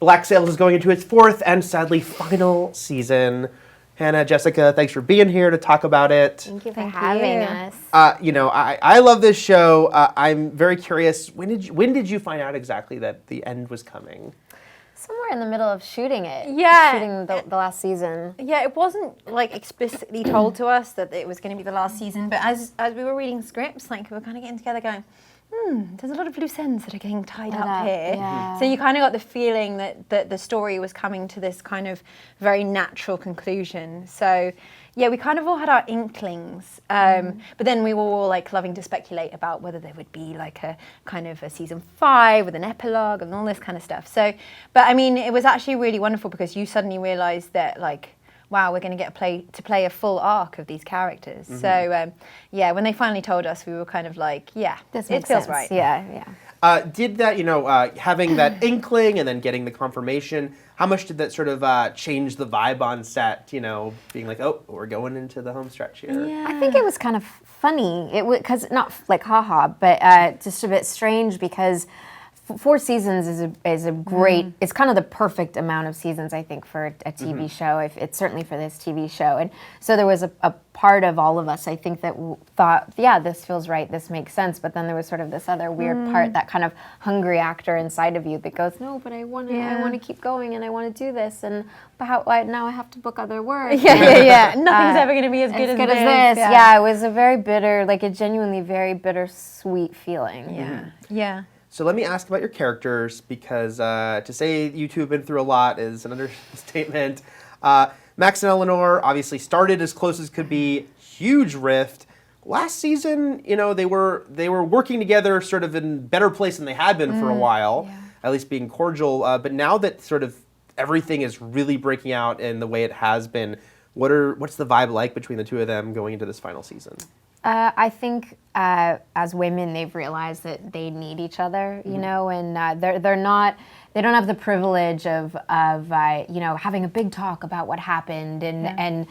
Black Sails is going into its fourth and sadly final season. Hannah, Jessica, thanks for being here to talk about it. Thank you for having us. I love this show. I'm very curious. When did you find out exactly that the end was coming? Somewhere in the middle of shooting it. Yeah. Shooting the last season. Yeah, it wasn't like explicitly told to us that it was going to be the last season, but as we were reading scripts, like we were kind of getting together going, there's a lot of loose ends that are getting tied up here. Yeah. So you kind of got the feeling that the story was coming to this kind of very natural conclusion. So yeah, we kind of all had our inklings, but then we were all like loving to speculate about whether there would be like a kind of a season 5 with an epilogue and all this kind of stuff. So, but I mean, it was actually really wonderful because you suddenly realised that like, wow, we're going to get to play a full arc of these characters. So yeah, when they finally told us, we were kind of like, yeah, This it makes feels sense. right. Yeah. Did that, having that inkling and then getting the confirmation, how much did that sort of change the vibe on set, being like, oh, we're going into the home stretch here? Yeah. I think it was kind of funny. It was, because not like haha, but just a bit strange because 4 seasons is a great. It's kind of the perfect amount of seasons, I think, for a TV show. If it's certainly for this TV show, and so there was a part of all of us, I think, that thought, yeah, this feels right, this makes sense. But then there was sort of this other weird part, that kind of hungry actor inside of you that goes, no, but I want to keep going, and I want to do this, and but now I have to book other work. Yeah. Nothing's ever going to be as good as this. Yeah, it was a very bitter, like a genuinely very bittersweet feeling. Yeah. So let me ask about your characters, because to say you two have been through a lot is an understatement. Max and Eleanor obviously started as close as could be, huge rift. Last season, they were working together sort of in better place than they had been for a while, at least being cordial. But now that sort of everything is really breaking out in the way it has been, what's the vibe like between the two of them going into this final season? I think as women, they've realized that they need each other, and they don't have the privilege of having a big talk about what happened and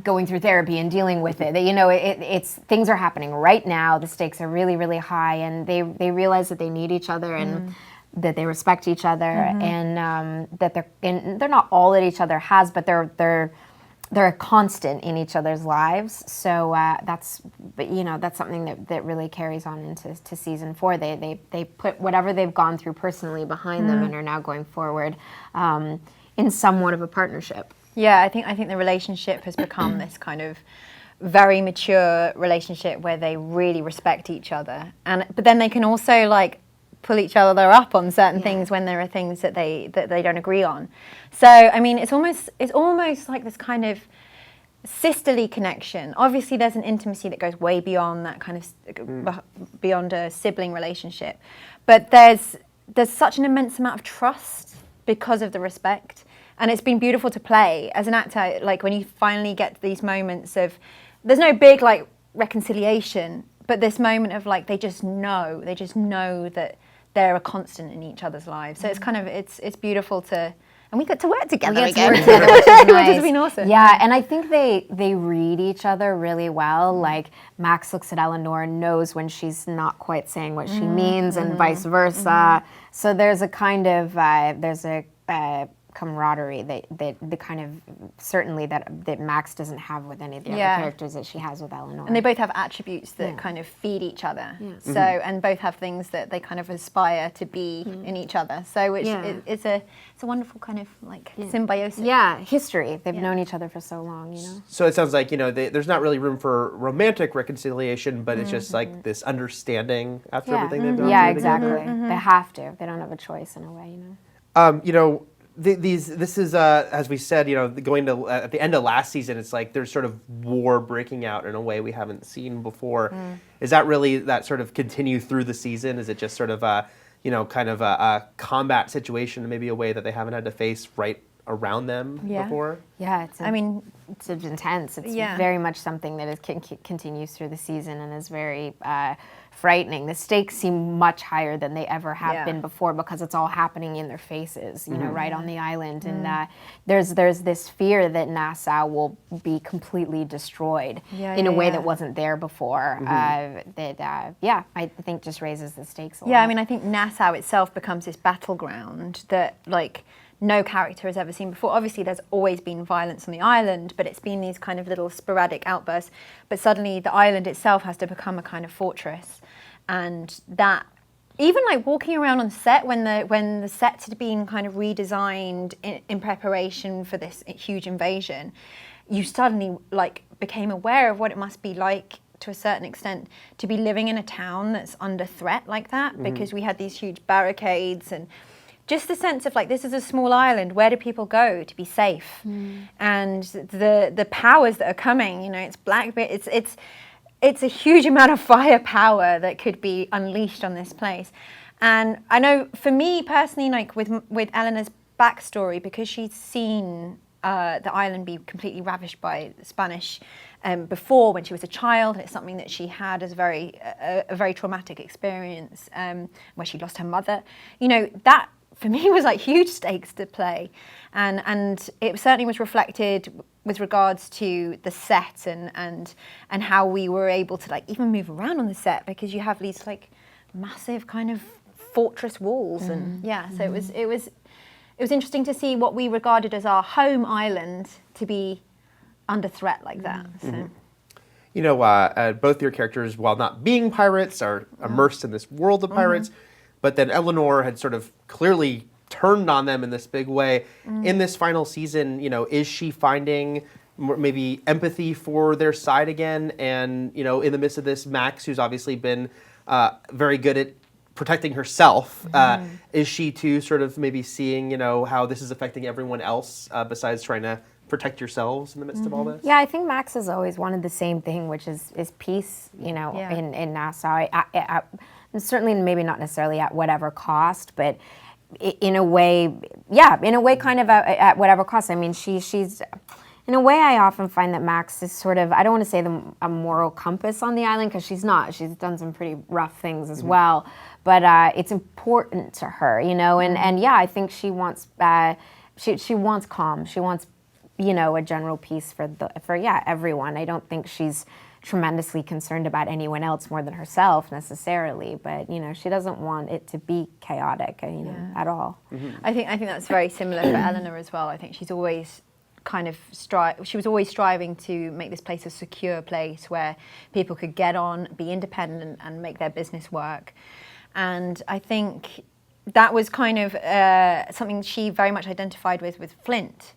going through therapy and dealing with it. It's things are happening right now. The stakes are really, really high, and they realize that they need each other and that they respect each other, and that they're not all that each other has, but they're a constant in each other's lives. So that's something that really carries on into season 4. They put whatever they've gone through personally behind them and are now going forward in somewhat of a partnership. Yeah, I think the relationship has become this kind of very mature relationship where they really respect each other, but then they can also like pull each other up on certain things when there are things that they don't agree on. So I mean, it's almost like this kind of sisterly connection. Obviously, there's an intimacy that goes way beyond that kind of beyond a sibling relationship, but there's such an immense amount of trust because of the respect, and it's been beautiful to play as an actor. Like when you finally get these moments of, there's no big like reconciliation, but this moment of like they just know that they're a constant in each other's lives. So it's kind of it's beautiful to, and we get to work together again, which is nice. which has been awesome. Yeah, and I think they read each other really well. Like Max looks at Eleanor and knows when she's not quite saying what she means, and vice versa. So there's a kind of camaraderie that the kind of certainly that Max doesn't have with any of the other characters that she has with Eleanor. And they both have attributes that kind of feed each other. Yeah. So and both have things that they kind of aspire to be in each other. So it's a wonderful kind of like symbiosis. Yeah, history. They've known each other for so long, So it sounds like there's not really room for romantic reconciliation, but it's just like this understanding after everything they've gone through. Yeah, exactly. They have to. They don't have a choice in a way, This is, as we said, going to at the end of last season, it's like there's sort of war breaking out in a way we haven't seen before. Is that really that sort of continue through the season? Is it just sort of kind of a combat situation, maybe a way that they haven't had to face right around them before? Yeah, it's intense. It's very much something that continues through the season and is very frightening. The stakes seem much higher than they ever have Yeah. been before because it's all happening in their faces, you know, right on the island. And there's this fear that Nassau will be completely destroyed in a way that wasn't there before. I think just raises the stakes a lot. Yeah, I mean, I think Nassau itself becomes this battleground that, like, no character has ever seen before. Obviously, there's always been violence on the island, but it's been these kind of little sporadic outbursts. But suddenly, the island itself has to become a kind of fortress, and that, even like walking around on set when the sets had been kind of redesigned in preparation for this huge invasion, you suddenly like became aware of what it must be like to a certain extent to be living in a town that's under threat like that, because we had these huge barricades and just the sense of like, this is a small island, where do people go to be safe? And the powers that are coming, you know, it's it's a huge amount of firepower that could be unleashed on this place. And I know for me personally, like with Eleanor's backstory, because she's seen the island be completely ravished by the Spanish before when she was a child. It's something that she had as a very traumatic experience where she lost her mother. You know, that for me was like huge stakes to play, and it certainly was reflected with regards to the set and how we were able to like even move around on the set, because you have these like massive kind of fortress walls and so it was interesting to see what we regarded as our home island to be under threat like that. So. You know, both your characters, while not being pirates, are immersed in this world of pirates, but then Eleanor had sort of clearly turned on them in this big way. In this final season, you know, is she finding maybe empathy for their side again? And, you know, in the midst of this, Max, who's obviously been very good at protecting herself, is she too sort of maybe seeing, you know, how this is affecting everyone else besides trying to protect yourselves in the midst of all this? Yeah, I think Max has always wanted the same thing, which is peace, you know, in Nassau. Certainly maybe not necessarily at whatever cost, but in a way kind of at whatever cost. I mean, she's in a way, I often find that Max is sort of, I don't want to say a moral compass on the island, because she's not. She's done some pretty rough things as well. But it's important to her, you know, and yeah, I think she wants she wants calm. She wants, you know, a general peace for everyone. I don't think she's tremendously concerned about anyone else more than herself necessarily, but you know, she doesn't want it to be chaotic, you know, at all. I think that's very similar for Eleanor as well. I think she's always kind of she was always striving to make this place a secure place where people could get on, be independent, and make their business work. And I think that was kind of something she very much identified with Flint,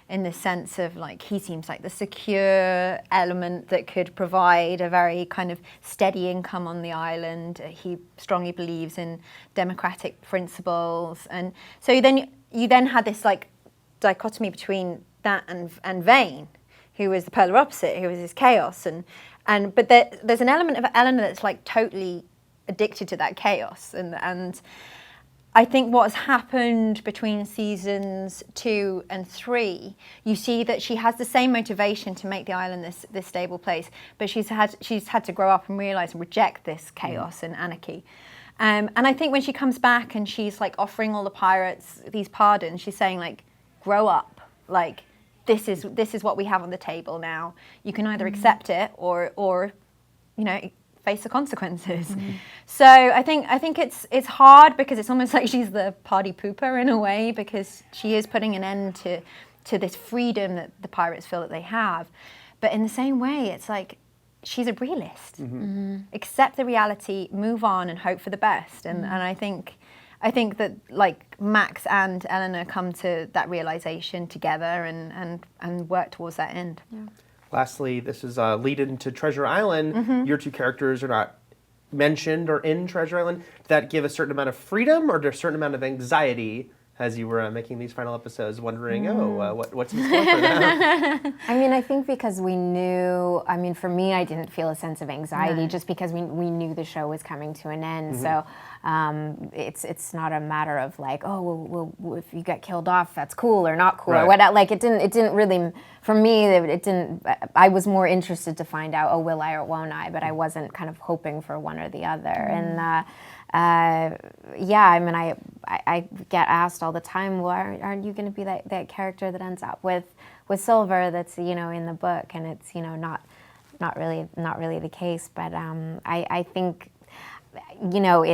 in the sense of like, he seems like the secure element that could provide a very kind of steady income on the island. He strongly believes in democratic principles. And so then you had this like dichotomy between that and Vane, who was the polar opposite, who was this chaos. But there's an element of Eleanor that's like totally addicted to that chaos. And I think what's happened between seasons 2 and 3, you see that she has the same motivation to make the island this stable place, but she's had to grow up and realize and reject this chaos and anarchy. And I think when she comes back and she's like offering all the pirates these pardons, she's saying like, grow up, like this is what we have on the table now. You can either accept it or you know, face the consequences. So I think it's hard, because it's almost like she's the party pooper in a way, because she is putting an end to this freedom that the pirates feel that they have. But in the same way, it's like she's a realist. Accept the reality, move on, and hope for the best. And I think that like Max and Eleanor come to that realization together and work towards that end. Yeah. Lastly, this is a lead into Treasure Island. Your two characters are not mentioned or in Treasure Island. Does that give a certain amount of freedom or a certain amount of anxiety as you were making these final episodes, wondering, what's in store for them? I mean, I think because we knew, I mean, for me, I didn't feel a sense of anxiety just because we knew the show was coming to an end. So it's not a matter of like, oh, well, if you get killed off, that's cool or not cool or what. Like it didn't really, for me, it didn't, I was more interested to find out, oh, will I or won't I? But I wasn't kind of hoping for one or the other. And yeah, I mean, I get asked all the time, well, aren't you going to be that character that ends up with Silver that's, you know, in the book? And it's, you know, not really the case. But I think, you know,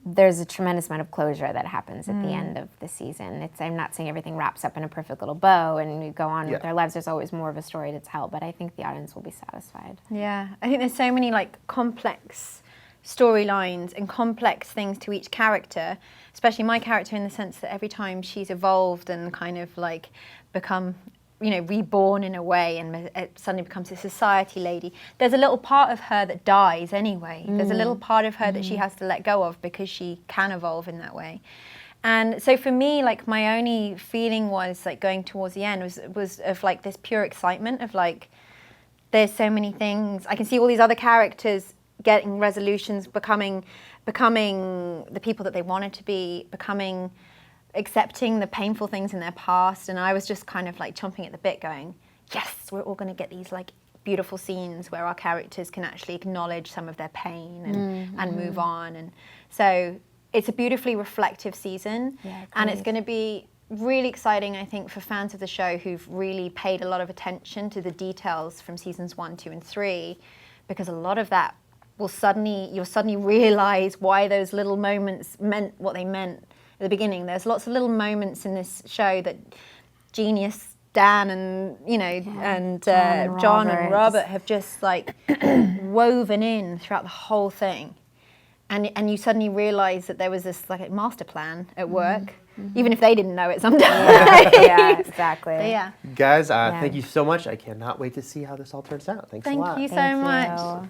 there's a tremendous amount of closure that happens at the end of the season. I'm not saying everything wraps up in a perfect little bow and we go on with our lives. There's always more of a story to tell, but I think the audience will be satisfied. Yeah, I think there's so many like complex storylines and complex things to each character, especially my character, in the sense that every time she's evolved and kind of like become, you know, reborn in a way, and it suddenly becomes a society lady, there's a little part of her that dies anyway. There's a little part of her that she has to let go of because she can evolve in that way. And so for me, like, my only feeling was like going towards the end was of like this pure excitement of like, there's so many things. I can see all these other characters getting resolutions, becoming the people that they wanted to be, accepting the painful things in their past. And I was just kind of like chomping at the bit going, yes, we're all going to get these like beautiful scenes where our characters can actually acknowledge some of their pain and move on. And so it's a beautifully reflective season, and it's going to be really exciting, I think, for fans of the show who've really paid a lot of attention to the details from seasons 1, 2, and 3, because a lot of that you'll suddenly realize why those little moments meant what they meant at the beginning. There's lots of little moments in this show that genius Dan and, you know, and John and Robert have just like woven in throughout the whole thing. And you suddenly realize that there was this like a master plan at work, even if they didn't know it sometimes. Yeah, exactly. But yeah. Guys, thank you so much. I cannot wait to see how this all turns out. Thanks a lot. Thank you so much. You.